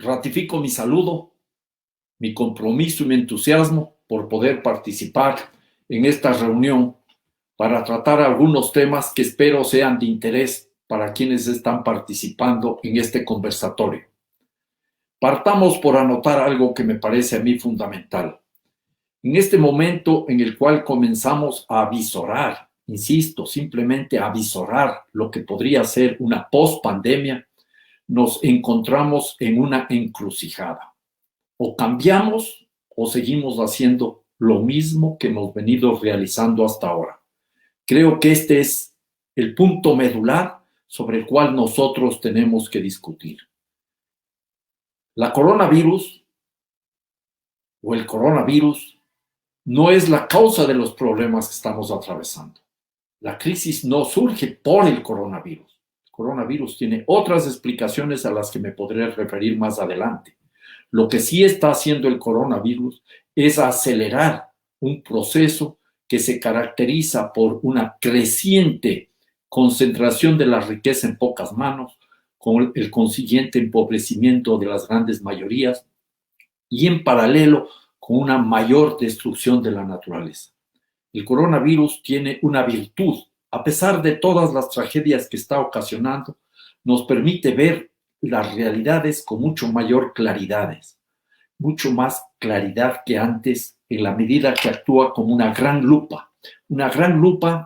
ratifico mi saludo, mi compromiso y mi entusiasmo por poder participar en esta reunión para tratar algunos temas que espero sean de interés para quienes están participando en este conversatorio. Partamos por anotar algo que me parece a mí fundamental. En este momento en el cual comenzamos a avisorar, insisto, simplemente a avisorar lo que podría ser una post-pandemia, nos encontramos en una encrucijada. O cambiamos o seguimos haciendo lo mismo que hemos venido realizando hasta ahora. Creo que este es el punto medular sobre el cual nosotros tenemos que discutir. La coronavirus o el coronavirus no es la causa de los problemas que estamos atravesando. La crisis no surge por el coronavirus. El coronavirus tiene otras explicaciones a las que me podré referir más adelante. Lo que sí está haciendo el coronavirus es acelerar un proceso que se caracteriza por una creciente concentración de la riqueza en pocas manos, con el consiguiente empobrecimiento de las grandes mayorías y en paralelo con una mayor destrucción de la naturaleza. El coronavirus tiene una virtud, a pesar de todas las tragedias que está ocasionando, nos permite ver las realidades con mucho mayor claridad, mucho más claridad que antes, en la medida que actúa como una gran lupa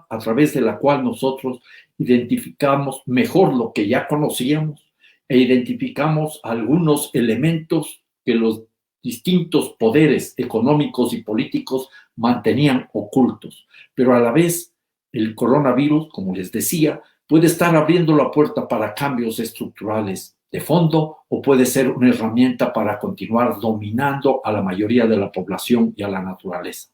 a través de la cual nosotros identificamos mejor lo que ya conocíamos e identificamos algunos elementos que los distintos poderes económicos y políticos mantenían ocultos. Pero a la vez, el coronavirus, como les decía, puede estar abriendo la puerta para cambios estructurales de fondo o puede ser una herramienta para continuar dominando a la mayoría de la población y a la naturaleza.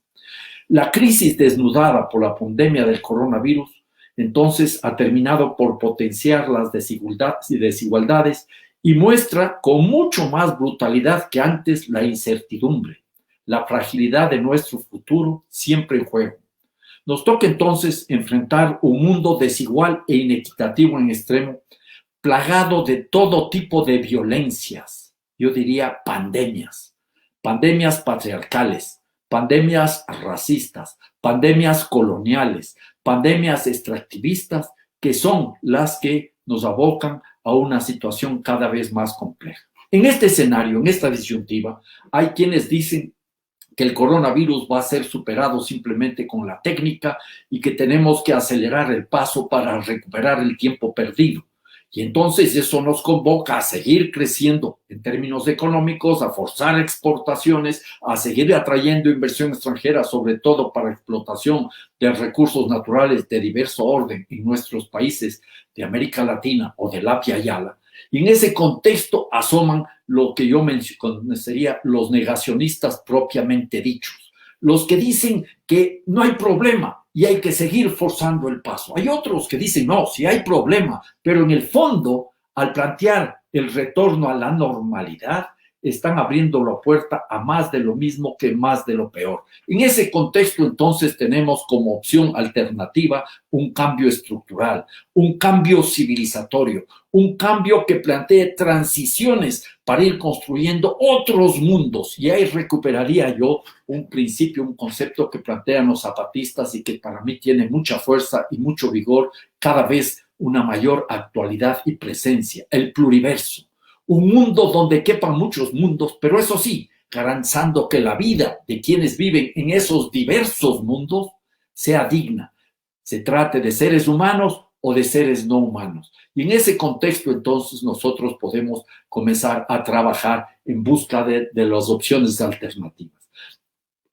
La crisis desnudada por la pandemia del coronavirus entonces ha terminado por potenciar las desigualdades y muestra con mucho más brutalidad que antes la incertidumbre, la fragilidad de nuestro futuro siempre en juego. Nos toca entonces enfrentar un mundo desigual e inequitativo en extremo, plagado de todo tipo de violencias, yo diría pandemias patriarcales, pandemias racistas, pandemias coloniales, pandemias extractivistas, que son las que nos abocan a una situación cada vez más compleja. En este escenario, en esta disyuntiva, hay quienes dicen que el coronavirus va a ser superado simplemente con la técnica y que tenemos que acelerar el paso para recuperar el tiempo perdido. Y entonces eso nos convoca a seguir creciendo en términos económicos, a forzar exportaciones, a seguir atrayendo inversión extranjera, sobre todo para explotación de recursos naturales de diverso orden en nuestros países de América Latina o del Apia Yala. Y en ese contexto asoman lo que yo mencionaría los negacionistas propiamente dichos, los que dicen que no hay problema y hay que seguir forzando el paso. Hay otros que dicen, no, sí hay problema, pero en el fondo, al plantear el retorno a la normalidad, están abriendo la puerta a más de lo mismo que más de lo peor. En ese contexto, entonces, tenemos como opción alternativa un cambio estructural, un cambio civilizatorio, un cambio que plantee transiciones para ir construyendo otros mundos. Y ahí recuperaría yo un principio, un concepto que plantean los zapatistas y que para mí tiene mucha fuerza y mucho vigor, cada vez una mayor actualidad y presencia, el pluriverso. Un mundo donde quepan muchos mundos, pero eso sí, garantizando que la vida de quienes viven en esos diversos mundos sea digna. Se trate de seres humanos o de seres no humanos. Y en ese contexto, entonces, nosotros podemos comenzar a trabajar en busca de las opciones alternativas.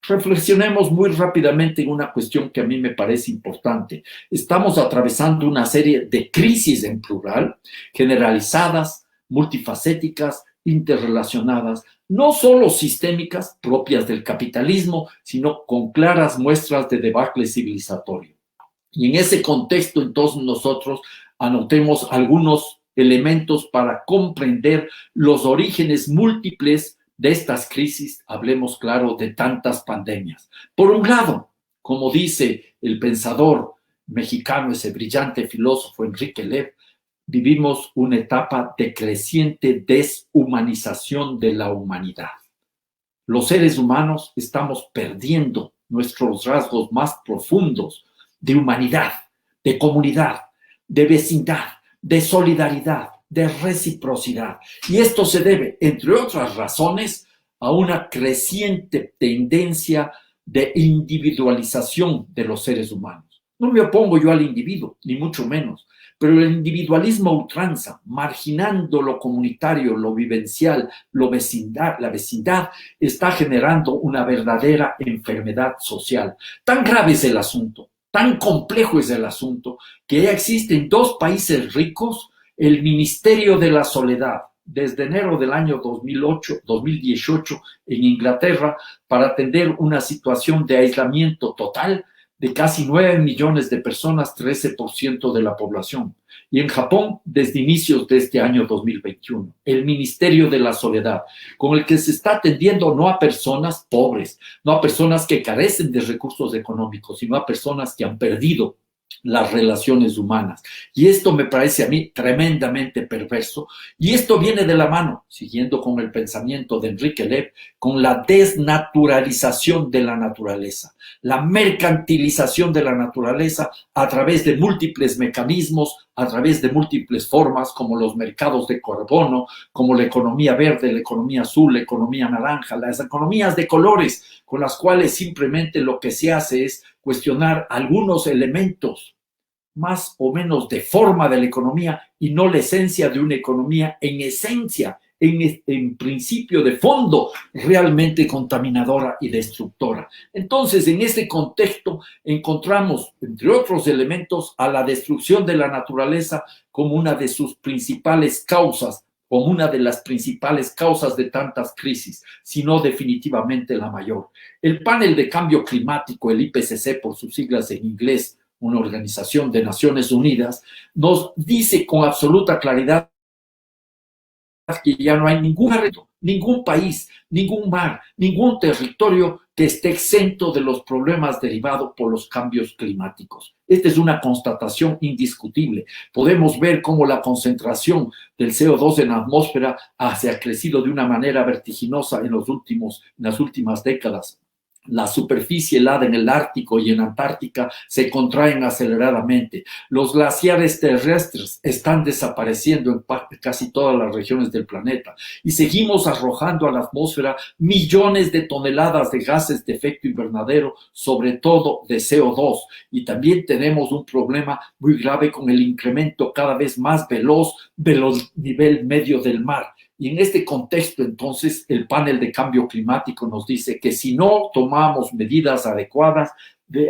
Reflexionemos muy rápidamente en una cuestión que a mí me parece importante. Estamos atravesando una serie de crisis en plural, generalizadas, multifacéticas, interrelacionadas, no solo sistémicas propias del capitalismo, sino con claras muestras de debacle civilizatorio. Y en ese contexto, entonces, nosotros anotemos algunos elementos para comprender los orígenes múltiples de estas crisis, hablemos claro de tantas pandemias. Por un lado, como dice el pensador mexicano, ese brillante filósofo Enrique Lev, vivimos una etapa de creciente deshumanización de la humanidad. Los seres humanos estamos perdiendo nuestros rasgos más profundos de humanidad, de comunidad, de vecindad, de solidaridad, de reciprocidad. Y esto se debe, entre otras razones, a una creciente tendencia de individualización de los seres humanos. No me opongo yo al individuo, ni mucho menos, pero el individualismo a ultranza, marginando lo comunitario, lo vivencial, la vecindad, está generando una verdadera enfermedad social. Tan grave es el asunto, tan complejo es el asunto, que ya existen 2 países ricos, el Ministerio de la Soledad, desde enero del año 2018 en Inglaterra, para atender una situación de aislamiento total de casi 9 millones de personas, 13% de la población. Y en Japón, desde inicios de este año 2021, el Ministerio de la Soledad, con el que se está atendiendo no a personas pobres, no a personas que carecen de recursos económicos, sino a personas que han perdido las relaciones humanas. Y esto me parece a mí tremendamente perverso. Y esto viene de la mano, siguiendo con el pensamiento de Enrique Lev, con la desnaturalización de la naturaleza, la mercantilización de la naturaleza a través de múltiples mecanismos, a través de múltiples formas, como los mercados de carbono, como la economía verde, la economía azul, la economía naranja, las economías de colores, con las cuales simplemente lo que se hace es cuestionar algunos elementos más o menos de forma de la economía y no la esencia de una economía en esencia, en principio de fondo, realmente contaminadora y destructora. Entonces, en este contexto encontramos, entre otros elementos, a la destrucción de la naturaleza como una de sus principales causas, como una de las principales causas de tantas crisis, sino definitivamente la mayor. El panel de cambio climático, el IPCC por sus siglas en inglés, una organización de Naciones Unidas, nos dice con absoluta claridad que ya no hay ningún país, ningún mar, ningún territorio que esté exento de los problemas derivados por los cambios climáticos. Esta es una constatación indiscutible. Podemos ver cómo la concentración del CO2 en la atmósfera se ha crecido de una manera vertiginosa en las últimas décadas. La superficie helada en el Ártico y en Antártica se contraen aceleradamente. Los glaciares terrestres están desapareciendo en casi todas las regiones del planeta y seguimos arrojando a la atmósfera millones de toneladas de gases de efecto invernadero, sobre todo de CO2. Y también tenemos un problema muy grave con el incremento cada vez más veloz del nivel medio del mar. Y en este contexto, entonces, el panel de cambio climático nos dice que si no tomamos medidas adecuadas,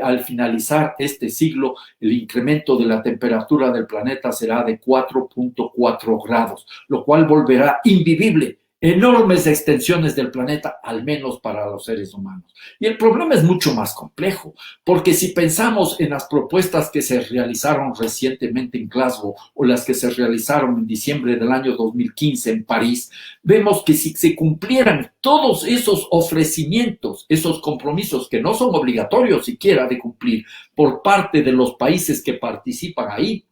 al finalizar este siglo, el incremento de la temperatura del planeta será de 4.4 grados, lo cual volverá invivible enormes extensiones del planeta, al menos para los seres humanos. Y el problema es mucho más complejo, porque si pensamos en las propuestas que se realizaron recientemente en Glasgow o las que se realizaron en diciembre del año 2015 en París, vemos que si se cumplieran todos esos ofrecimientos, esos compromisos que no son obligatorios siquiera de cumplir por parte de los países que participan ahí,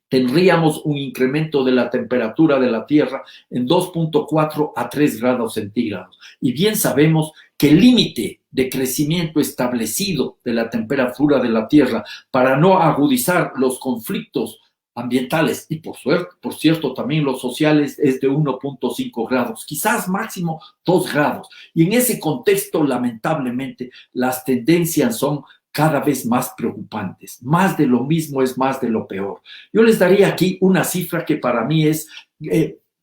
tendríamos un incremento de la temperatura de la Tierra en 2.4 a 3 grados centígrados. Y bien sabemos que el límite de crecimiento establecido de la temperatura de la Tierra para no agudizar los conflictos ambientales y por cierto también los sociales es de 1.5 grados, quizás máximo 2 grados. Y en ese contexto, lamentablemente, las tendencias son cada vez más preocupantes. Más de lo mismo es más de lo peor. Yo les daría aquí una cifra que para mí es,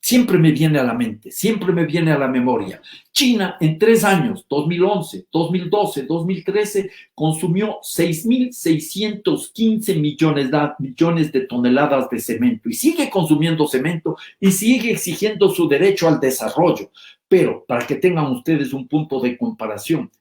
siempre me viene a la mente, siempre me viene a la memoria. China en 3 años, 2011, 2012, 2013, consumió 6.615 millones de toneladas de cemento y sigue consumiendo cemento y sigue exigiendo su derecho al desarrollo. Pero para que tengan ustedes un punto de comparación,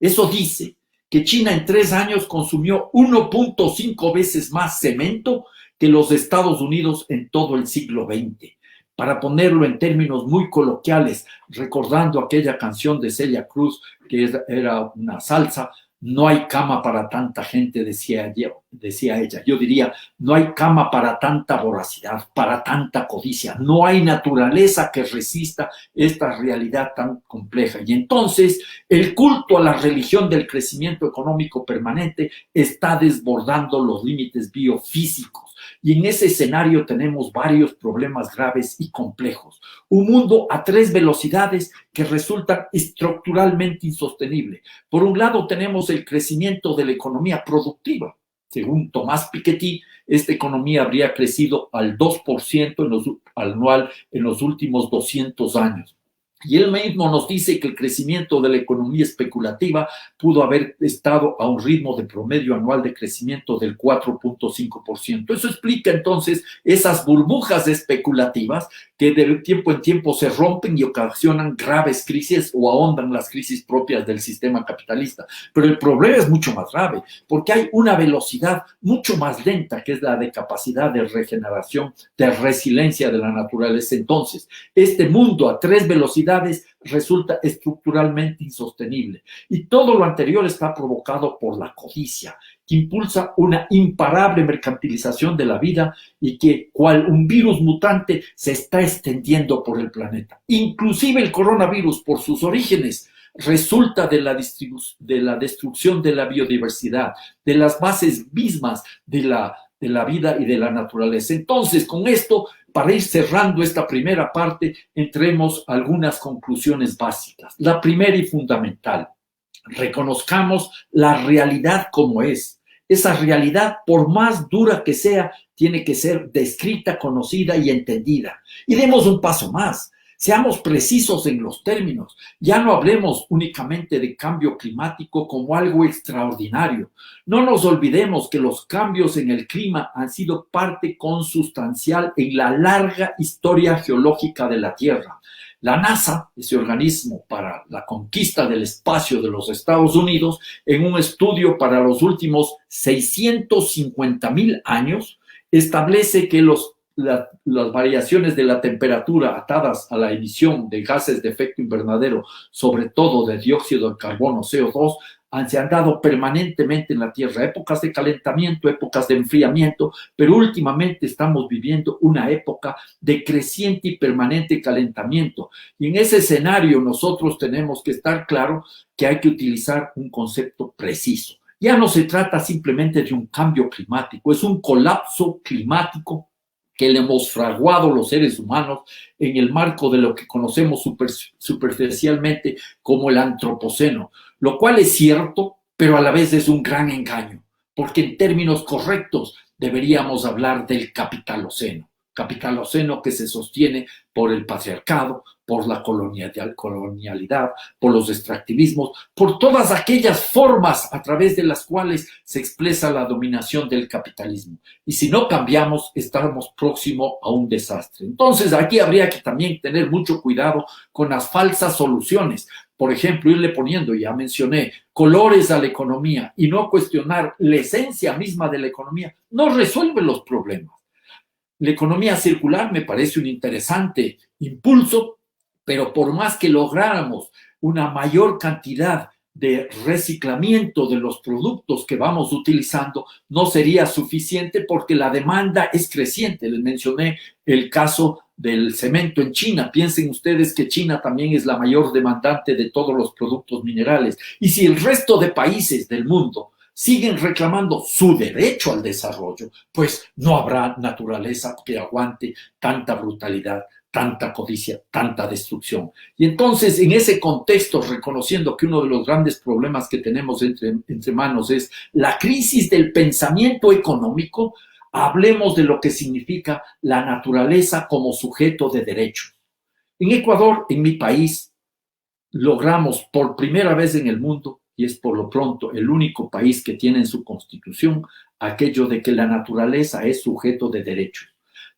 eso dice que China en 3 años consumió 1.5 veces más cemento que los Estados Unidos en todo el siglo XX. Para ponerlo en términos muy coloquiales, recordando aquella canción de Celia Cruz, que era una salsa, no hay cama para tanta gente, decía yo. decía ella. Yo diría, no hay cama para tanta voracidad, para tanta codicia. No hay naturaleza que resista esta realidad tan compleja. Y entonces el culto a la religión del crecimiento económico permanente está desbordando los límites biofísicos. Y en ese escenario tenemos varios problemas graves y complejos. Un mundo a 3 velocidades que resulta estructuralmente insostenible. Por un lado tenemos el crecimiento de la economía productiva. Según Tomás Piketty, esta economía habría crecido al 2% anual en los últimos 200 años. Y él mismo nos dice que el crecimiento de la economía especulativa pudo haber estado a un ritmo de promedio anual de crecimiento del 4.5%. Eso explica entonces esas burbujas especulativas que de tiempo en tiempo se rompen y ocasionan graves crisis o ahondan las crisis propias del sistema capitalista. Pero el problema es mucho más grave, porque hay una velocidad mucho más lenta, que es la de capacidad de regeneración, de resiliencia de la naturaleza. Entonces, este mundo a 3 velocidades resulta estructuralmente insostenible. Y todo lo anterior está provocado por la codicia, que impulsa una imparable mercantilización de la vida y que, cual un virus mutante, se está extendiendo por el planeta. Inclusive el coronavirus, por sus orígenes, resulta de la destrucción de la biodiversidad, de las bases mismas de la vida y de la naturaleza. Entonces, con esto, para ir cerrando esta primera parte, entremos a algunas conclusiones básicas. La primera y fundamental: reconozcamos la realidad como es. Esa realidad, por más dura que sea, tiene que ser descrita, conocida y entendida. Y demos un paso más. Seamos precisos en los términos. Ya no hablemos únicamente de cambio climático como algo extraordinario. No nos olvidemos que los cambios en el clima han sido parte consustancial en la larga historia geológica de la Tierra. La NASA, ese organismo para la conquista del espacio de los Estados Unidos, en un estudio para los últimos 650,000 años, establece que las variaciones de la temperatura atadas a la emisión de gases de efecto invernadero, sobre todo de dióxido de carbono, CO2, se han dado permanentemente en la Tierra, épocas de calentamiento, épocas de enfriamiento, pero últimamente estamos viviendo una época de creciente y permanente calentamiento. Y en ese escenario nosotros tenemos que estar claro que hay que utilizar un concepto preciso. Ya no se trata simplemente de un cambio climático, es un colapso climático que le hemos fraguado los seres humanos en el marco de lo que conocemos superficialmente como el antropoceno, lo cual es cierto, pero a la vez es un gran engaño, porque en términos correctos deberíamos hablar del capitaloceno que se sostiene por el patriarcado, por la colonialidad, por los extractivismos, por todas aquellas formas a través de las cuales se expresa la dominación del capitalismo. Y si no cambiamos, estamos próximos a un desastre. Entonces, aquí habría que también tener mucho cuidado con las falsas soluciones. Por ejemplo, irle poniendo, ya mencioné, colores a la economía y no cuestionar la esencia misma de la economía, no resuelve los problemas. La economía circular me parece un interesante impulso, pero por más que lográramos una mayor cantidad de reciclamiento de los productos que vamos utilizando, no sería suficiente porque la demanda es creciente. Les mencioné el caso del cemento en China. Piensen ustedes que China también es la mayor demandante de todos los productos minerales. Y si el resto de países del mundo siguen reclamando su derecho al desarrollo, pues no habrá naturaleza que aguante tanta brutalidad, tanta codicia, tanta destrucción. Y entonces, en ese contexto, reconociendo que uno de los grandes problemas que tenemos entre manos es la crisis del pensamiento económico, hablemos de lo que significa la naturaleza como sujeto de derechos. En Ecuador, en mi país, logramos por primera vez en el mundo, y es por lo pronto el único país que tiene en su constitución aquello de que la naturaleza es sujeto de derechos.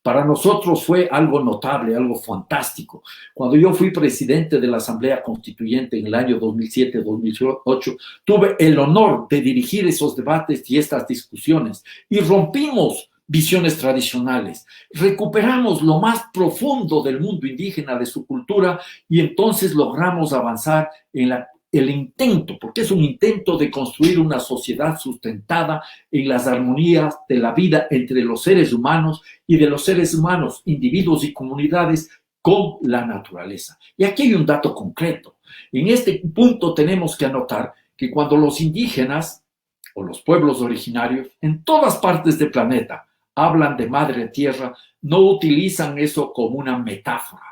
Para nosotros fue algo notable, algo fantástico. Cuando yo fui presidente de la Asamblea Constituyente en el año 2007-2008, tuve el honor de dirigir esos debates y estas discusiones y rompimos visiones tradicionales, recuperamos lo más profundo del mundo indígena, de su cultura, y entonces logramos avanzar en la el intento, porque es un intento de construir una sociedad sustentada en las armonías de la vida entre los seres humanos y de los seres humanos, individuos y comunidades, con la naturaleza. Y aquí hay un dato concreto. En este punto tenemos que anotar que cuando los indígenas o los pueblos originarios en todas partes del planeta hablan de madre tierra, no utilizan eso como una metáfora.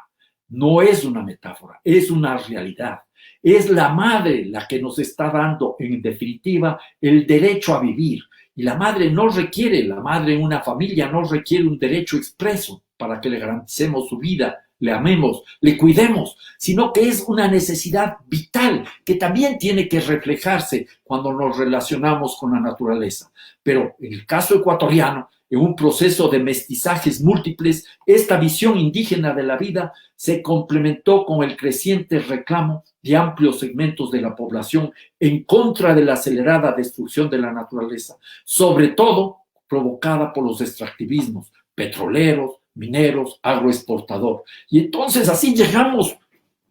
No es una metáfora, es una realidad. Es la madre la que nos está dando, en definitiva, el derecho a vivir. Y la madre en una familia no requiere un derecho expreso para que le garanticemos su vida, le amemos, le cuidemos, sino que es una necesidad vital que también tiene que reflejarse cuando nos relacionamos con la naturaleza. Pero en el caso ecuatoriano, en un proceso de mestizajes múltiples, esta visión indígena de la vida se complementó con el creciente reclamo de amplios segmentos de la población en contra de la acelerada destrucción de la naturaleza, sobre todo provocada por los extractivismos petroleros, mineros, agroexportador. Y entonces así llegamos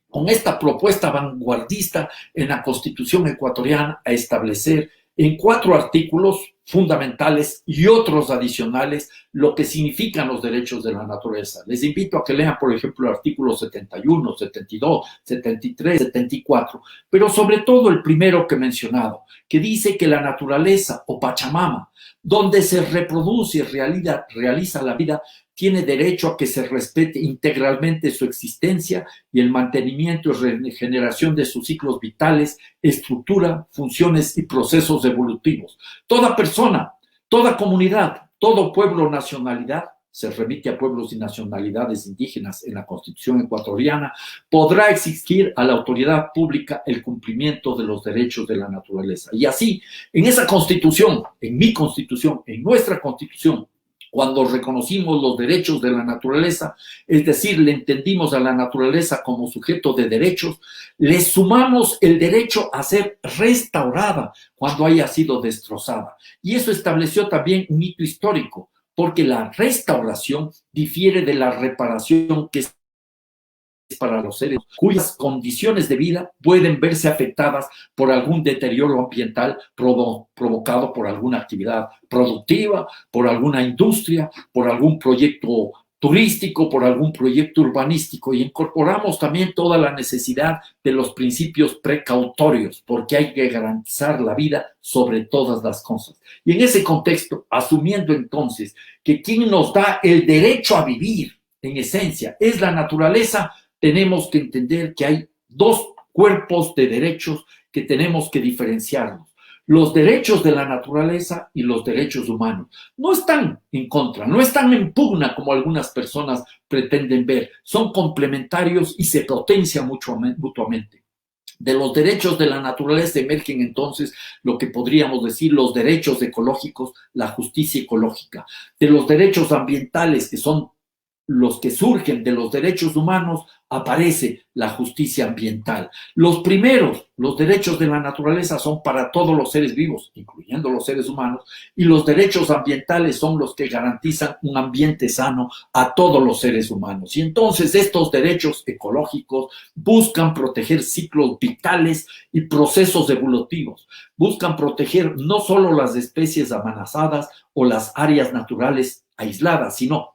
con esta propuesta vanguardista en la Constitución ecuatoriana a establecer en 4 artículos fundamentales y otros adicionales lo que significan los derechos de la naturaleza. Les invito a que lean, por ejemplo, el artículo 71, 72, 73, 74, pero sobre todo el primero que he mencionado, que dice que la naturaleza o Pachamama, donde se reproduce y realiza la vida, tiene derecho a que se respete integralmente su existencia y el mantenimiento y regeneración de sus ciclos vitales, estructura, funciones y procesos evolutivos. Toda persona, toda comunidad, todo pueblo o nacionalidad, se remite a pueblos y nacionalidades indígenas en la Constitución ecuatoriana, podrá exigir a la autoridad pública el cumplimiento de los derechos de la naturaleza. Y así, en esa Constitución, en mi Constitución, en nuestra Constitución, cuando reconocimos los derechos de la naturaleza, es decir, le entendimos a la naturaleza como sujeto de derechos, le sumamos el derecho a ser restaurada cuando haya sido destrozada. Y eso estableció también un hito histórico, porque la restauración difiere de la reparación, que es para los seres cuyas condiciones de vida pueden verse afectadas por algún deterioro ambiental provocado por alguna actividad productiva, por alguna industria, por algún proyecto turístico, por algún proyecto urbanístico, y incorporamos también toda la necesidad de los principios precautorios, porque hay que garantizar la vida sobre todas las cosas. Y en ese contexto, asumiendo entonces que quien nos da el derecho a vivir, en esencia, es la naturaleza, tenemos que entender que hay 2 cuerpos de derechos que tenemos que diferenciarnos. Los derechos de la naturaleza y los derechos humanos. No están en contra, no están en pugna como algunas personas pretenden ver. Son complementarios y se potencian mutuamente. De los derechos de la naturaleza emergen entonces lo que podríamos decir los derechos ecológicos, la justicia ecológica. De los derechos ambientales, que son los que surgen de los derechos humanos, aparece la justicia ambiental. Los primeros, los derechos de la naturaleza, son para todos los seres vivos, incluyendo los seres humanos, y los derechos ambientales son los que garantizan un ambiente sano a todos los seres humanos. Y entonces estos derechos ecológicos buscan proteger ciclos vitales y procesos evolutivos. Buscan proteger no solo las especies amenazadas o las áreas naturales aisladas, sino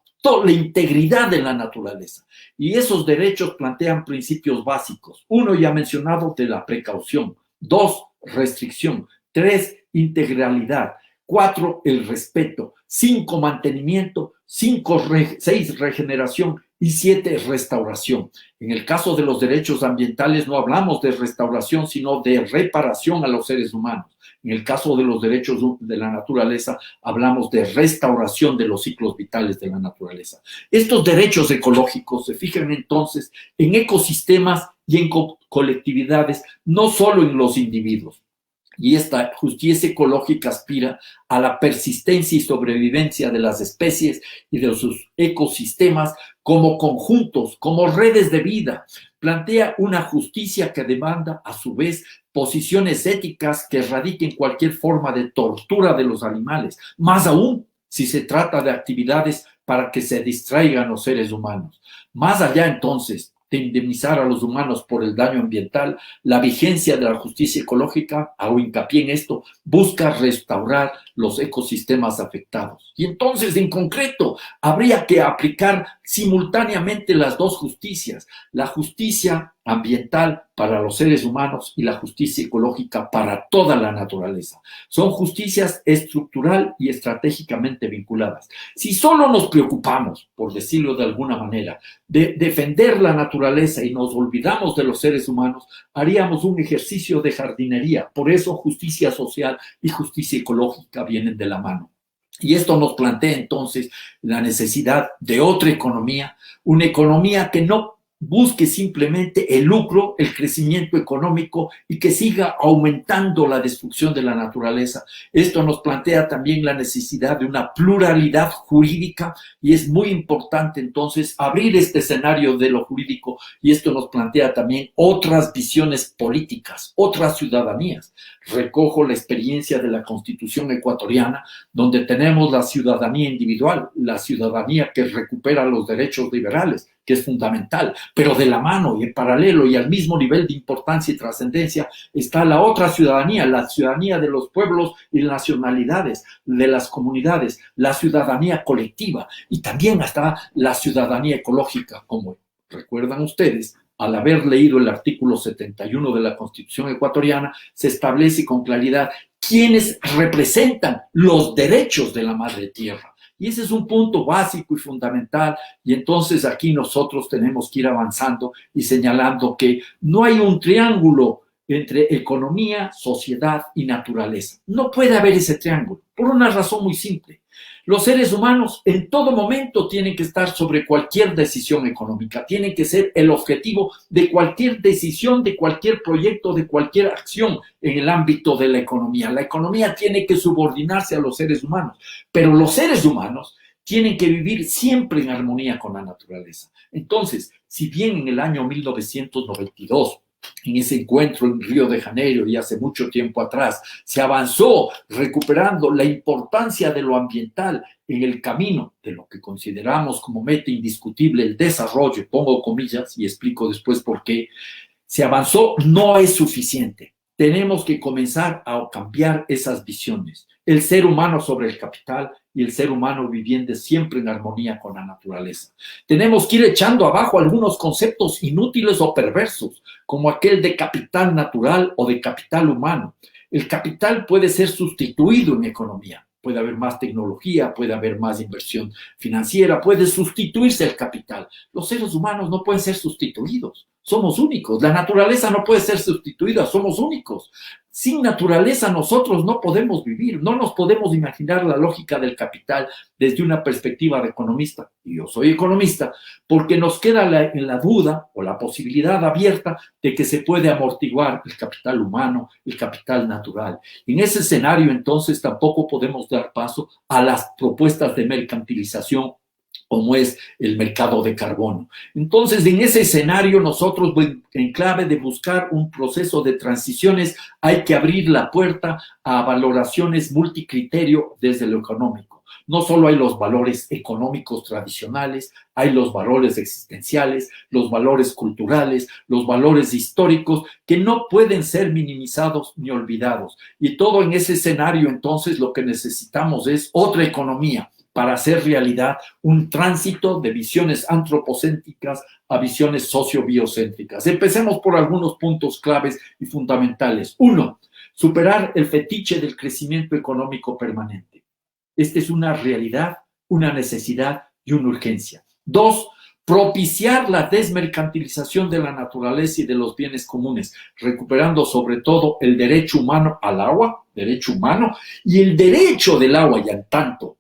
la integridad de la naturaleza. Y esos derechos plantean principios básicos. 1, ya mencionado, de la precaución. 2, restricción. 3, integralidad. 4, el respeto. 5, mantenimiento. 6, regeneración. Y 7, restauración. En el caso de los derechos ambientales no hablamos de restauración, sino de reparación a los seres humanos. En el caso de los derechos de la naturaleza, hablamos de restauración de los ciclos vitales de la naturaleza. Estos derechos ecológicos se fijan entonces en ecosistemas y en colectividades, no solo en los individuos. Y esta justicia ecológica aspira a la persistencia y sobrevivencia de las especies y de sus ecosistemas como conjuntos, como redes de vida. Plantea una justicia que demanda, a su vez, posiciones éticas que erradiquen cualquier forma de tortura de los animales, más aún si se trata de actividades para que se distraigan los seres humanos. Más allá, entonces, de indemnizar a los humanos por el daño ambiental, la vigencia de la justicia ecológica, hago hincapié en esto, busca restaurar los ecosistemas afectados. Y entonces, en concreto, habría que aplicar simultáneamente las dos justicias, la justicia ambiental para los seres humanos y la justicia ecológica para toda la naturaleza. Son justicias estructural y estratégicamente vinculadas. Si solo nos preocupamos, por decirlo de alguna manera, de defender la naturaleza y nos olvidamos de los seres humanos, haríamos un ejercicio de jardinería. Por eso justicia social y justicia ecológica vienen de la mano. Y esto nos plantea entonces la necesidad de otra economía, una economía que no busque simplemente el lucro, el crecimiento económico y que siga aumentando la destrucción de la naturaleza. Esto nos plantea también la necesidad de una pluralidad jurídica y es muy importante entonces abrir este escenario de lo jurídico y esto nos plantea también otras visiones políticas, otras ciudadanías. Recojo la experiencia de la Constitución ecuatoriana, donde tenemos la ciudadanía individual, la ciudadanía que recupera los derechos liberales, que es fundamental, pero de la mano y en paralelo y al mismo nivel de importancia y trascendencia está la otra ciudadanía, la ciudadanía de los pueblos y nacionalidades, de las comunidades, la ciudadanía colectiva y también hasta la ciudadanía ecológica, como recuerdan ustedes. Al haber leído el artículo 71 de la Constitución ecuatoriana, se establece con claridad quiénes representan los derechos de la madre tierra. Y ese es un punto básico y fundamental. Y entonces aquí nosotros tenemos que ir avanzando y señalando que no hay un triángulo entre economía, sociedad y naturaleza. No puede haber ese triángulo, por una razón muy simple. Los seres humanos en todo momento tienen que estar sobre cualquier decisión económica, tienen que ser el objetivo de cualquier decisión, de cualquier proyecto, de cualquier acción en el ámbito de la economía. La economía tiene que subordinarse a los seres humanos, pero los seres humanos tienen que vivir siempre en armonía con la naturaleza. Entonces, si bien en el año 1992, en ese encuentro en Río de Janeiro y hace mucho tiempo atrás, se avanzó recuperando la importancia de lo ambiental en el camino de lo que consideramos como meta indiscutible el desarrollo, pongo comillas y explico después por qué, se avanzó, no es suficiente. Tenemos que comenzar a cambiar esas visiones. El ser humano sobre el capital y el ser humano viviendo siempre en armonía con la naturaleza. Tenemos que ir echando abajo algunos conceptos inútiles o perversos, como aquel de capital natural o de capital humano. El capital puede ser sustituido en economía. Puede haber más tecnología, puede haber más inversión financiera, puede sustituirse el capital. Los seres humanos no pueden ser sustituidos. Somos únicos. La naturaleza no puede ser sustituida. Somos únicos. Sin naturaleza nosotros no podemos vivir. No nos podemos imaginar la lógica del capital desde una perspectiva de economista. Y yo soy economista porque nos queda en la duda o la posibilidad abierta de que se puede amortiguar el capital humano, el capital natural. En ese escenario entonces tampoco podemos dar paso a las propuestas de mercantilización como es el mercado de carbono. Entonces, en ese escenario, nosotros, en clave de buscar un proceso de transiciones, hay que abrir la puerta a valoraciones multicriterio desde lo económico. No solo hay los valores económicos tradicionales, hay los valores existenciales, los valores culturales, los valores históricos que no pueden ser minimizados ni olvidados. Y todo en ese escenario, entonces, lo que necesitamos es otra economía para hacer realidad un tránsito de visiones antropocéntricas a visiones sociobiocéntricas. Empecemos por algunos puntos claves y fundamentales. 1. Superar el fetiche del crecimiento económico permanente. Esta es una realidad, una necesidad y una urgencia. 2. Propiciar la desmercantilización de la naturaleza y de los bienes comunes, recuperando sobre todo el derecho humano al agua, derecho humano, y el derecho del agua y al tanto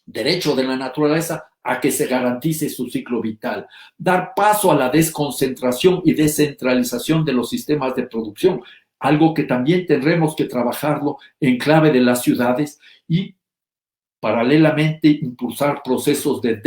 derecho de la naturaleza a que se garantice su ciclo vital, dar paso a la desconcentración y descentralización de los sistemas de producción, algo que también tendremos que trabajarlo en clave de las ciudades y paralelamente impulsar procesos de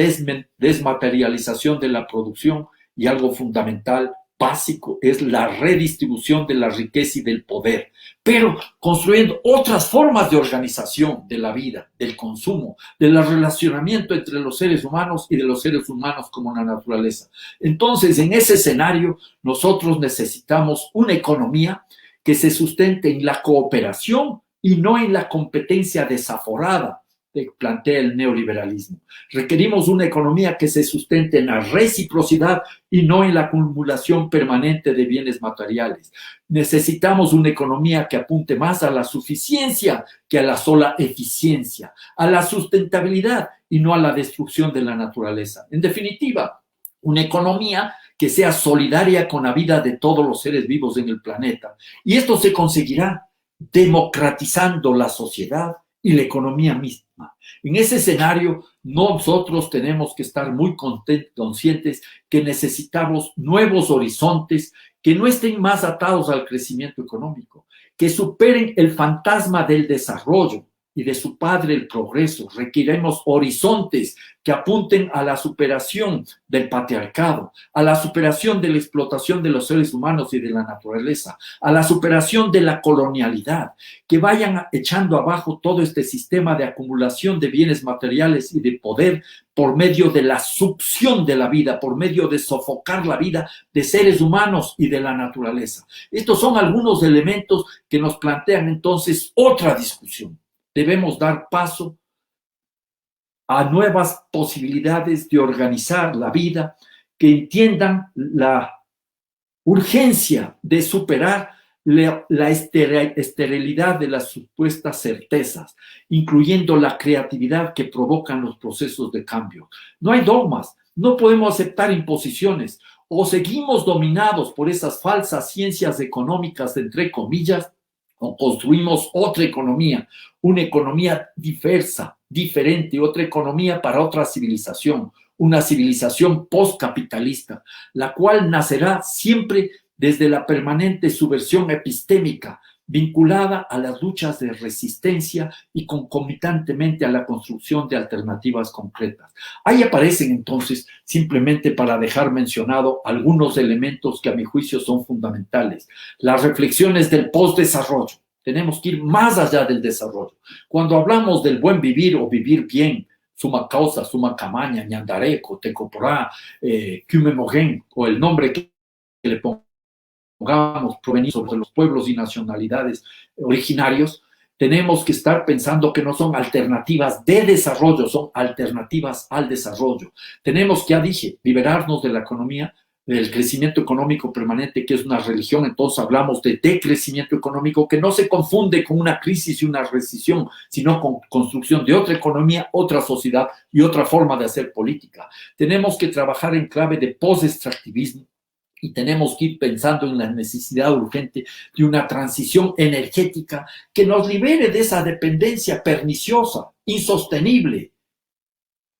desmaterialización de la producción y algo fundamental, básico es la redistribución de la riqueza y del poder, pero construyendo otras formas de organización de la vida, del consumo, del relacionamiento entre los seres humanos y de los seres humanos como la naturaleza. Entonces, en ese escenario, nosotros necesitamos una economía que se sustente en la cooperación y no en la competencia desaforada que plantea el neoliberalismo. Requerimos una economía que se sustente en la reciprocidad y no en la acumulación permanente de bienes materiales. Necesitamos una economía que apunte más a la suficiencia que a la sola eficiencia, a la sustentabilidad y no a la destrucción de la naturaleza. En definitiva, una economía que sea solidaria con la vida de todos los seres vivos en el planeta. Y esto se conseguirá democratizando la sociedad y la economía misma. En ese escenario, nosotros tenemos que estar muy conscientes que necesitamos nuevos horizontes que no estén más atados al crecimiento económico, que superen el fantasma del desarrollo y de su padre el progreso. Requerimos horizontes que apunten a la superación del patriarcado, a la superación de la explotación de los seres humanos y de la naturaleza, a la superación de la colonialidad, que vayan echando abajo todo este sistema de acumulación de bienes materiales y de poder por medio de la succión de la vida, por medio de sofocar la vida de seres humanos y de la naturaleza. Estos son algunos elementos que nos plantean entonces otra discusión. Debemos dar paso a nuevas posibilidades de organizar la vida que entiendan la urgencia de superar la esterilidad de las supuestas certezas, incluyendo la creatividad que provocan los procesos de cambio. No hay dogmas, no podemos aceptar imposiciones. O seguimos dominados por esas falsas ciencias económicas, entre comillas, o construimos otra economía, una economía diversa, diferente, otra economía para otra civilización, una civilización postcapitalista, la cual nacerá siempre desde la permanente subversión epistémica, vinculada a las luchas de resistencia y concomitantemente a la construcción de alternativas concretas. Ahí aparecen entonces, simplemente para dejar mencionado algunos elementos que a mi juicio son fundamentales, las reflexiones del postdesarrollo. Tenemos que ir más allá del desarrollo. Cuando hablamos del buen vivir o vivir bien, suma causa, suma camaña, ñandareco, tecoporá, cumemogen, o el nombre que le pongamos provenido de los pueblos y nacionalidades originarios, tenemos que estar pensando que no son alternativas de desarrollo, son alternativas al desarrollo. Tenemos que, ya dije, liberarnos de la economía, del crecimiento económico permanente, que es una religión. Entonces hablamos de decrecimiento económico, que no se confunde con una crisis y una recesión, sino con construcción de otra economía, otra sociedad y otra forma de hacer política. Tenemos que trabajar en clave de post-extractivismo y tenemos que ir pensando en la necesidad urgente de una transición energética que nos libere de esa dependencia perniciosa, insostenible,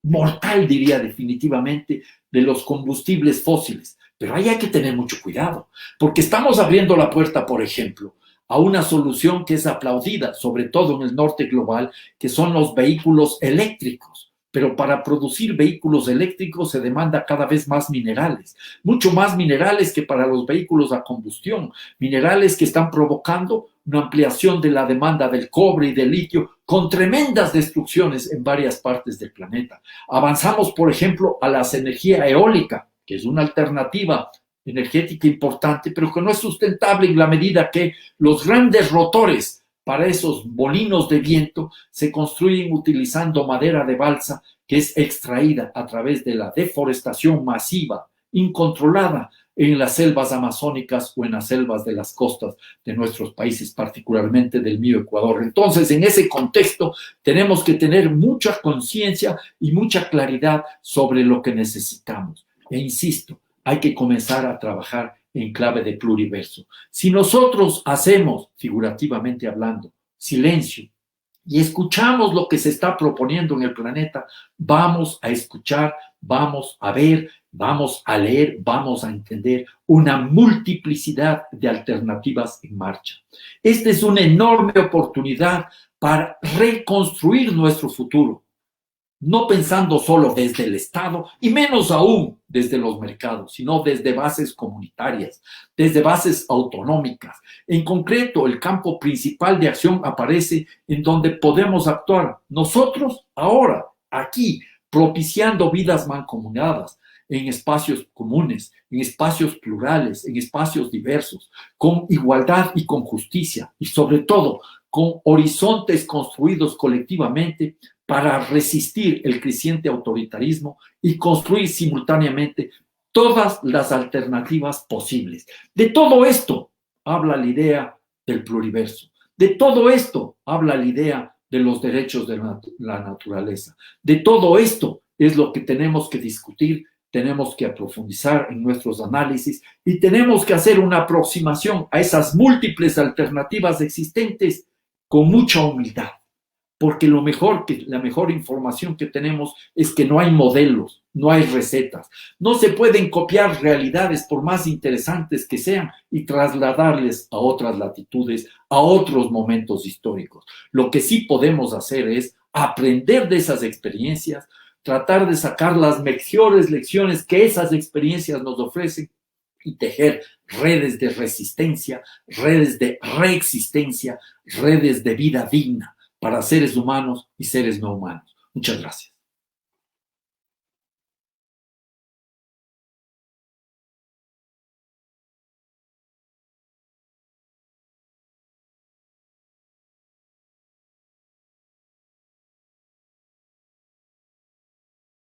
mortal, diría definitivamente, de los combustibles fósiles. Pero ahí hay que tener mucho cuidado, porque estamos abriendo la puerta, por ejemplo, a una solución que es aplaudida, sobre todo en el norte global, que son los vehículos eléctricos. Pero para producir vehículos eléctricos se demanda cada vez más minerales, mucho más minerales que para los vehículos a combustión, minerales que están provocando una ampliación de la demanda del cobre y del litio con tremendas destrucciones en varias partes del planeta. Avanzamos, por ejemplo, a la energía eólica, que es una alternativa energética importante, pero que no es sustentable en la medida que los grandes rotores para esos molinos de viento se construyen utilizando madera de balsa que es extraída a través de la deforestación masiva, incontrolada en las selvas amazónicas o en las selvas de las costas de nuestros países, particularmente del mío Ecuador. Entonces, en ese contexto, tenemos que tener mucha conciencia y mucha claridad sobre lo que necesitamos. E insisto, hay que comenzar a trabajar en clave de pluriverso. Si nosotros hacemos, figurativamente hablando, silencio y escuchamos lo que se está proponiendo en el planeta, vamos a escuchar, vamos a ver, vamos a leer, vamos a entender una multiplicidad de alternativas en marcha. Esta es una enorme oportunidad para reconstruir nuestro futuro. no pensando solo desde el Estado y menos aún desde los mercados, sino desde bases comunitarias, desde bases autonómicas. En concreto, el campo principal de acción aparece en donde podemos actuar nosotros ahora, aquí, propiciando vidas mancomunadas en espacios comunes, en espacios plurales, en espacios diversos, con igualdad y con justicia, y sobre todo con horizontes construidos colectivamente para resistir el creciente autoritarismo y construir simultáneamente todas las alternativas posibles. De todo esto habla la idea del pluriverso. De todo esto habla la idea de los derechos de la naturaleza. De todo esto es lo que tenemos que discutir, tenemos que profundizar en nuestros análisis y tenemos que hacer una aproximación a esas múltiples alternativas existentes con mucha humildad, porque la mejor información que tenemos es que no hay modelos, no hay recetas. No se pueden copiar realidades por más interesantes que sean y trasladarles a otras latitudes, a otros momentos históricos. Lo que sí podemos hacer es aprender de esas experiencias, tratar de sacar las mejores lecciones que esas experiencias nos ofrecen y tejer redes de resistencia, redes de reexistencia, redes de vida digna para seres humanos y seres no humanos. Muchas gracias.